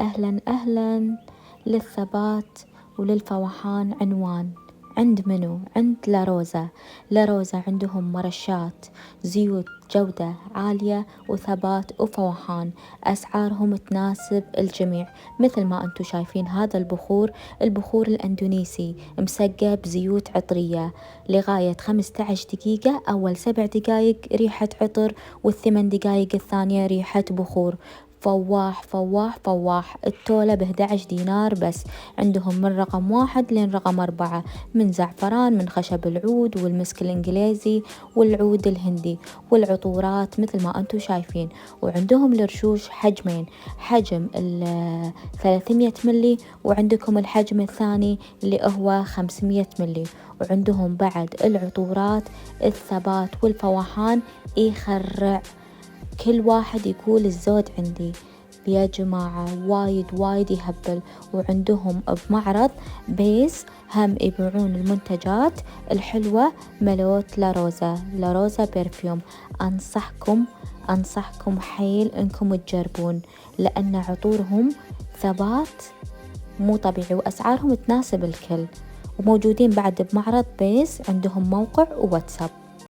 أهلا أهلا. للثبات وللفوحان عنوان عند منو؟ عند لاروزا. لاروزا عندهم مرشات زيوت جودة عالية وثبات وفوحان، أسعارهم تناسب الجميع. مثل ما أنتم شايفين هذا البخور الأندونيسي مسقى بزيوت عطرية لغاية 15 دقيقة، أول 7 دقايق ريحة عطر، وال8 دقايق الثانية ريحة بخور. فواح فواح فواح. التولة ب11 دينار بس. عندهم من رقم 1 لين رقم 4، من زعفران، من خشب العود والمسك الإنجليزي والعود الهندي، والعطورات مثل ما أنتم شايفين. وعندهم الرشوش حجمين، حجم 300 ملي، وعندكم الحجم الثاني اللي هو 500 ملي. وعندهم بعد العطورات الثبات والفوحان يخرع. كل واحد يقول الزود عندي يا جماعة، وايد يهبل. وعندهم بمعرض بيس هم يبيعون المنتجات الحلوة ملوت لاروزا برفيوم. أنصحكم حيل إنكم تجربون، لأن عطورهم ثبات مو طبيعي، وأسعارهم تناسب الكل. وموجودين بعد بمعرض بيس، عندهم موقع وواتساب.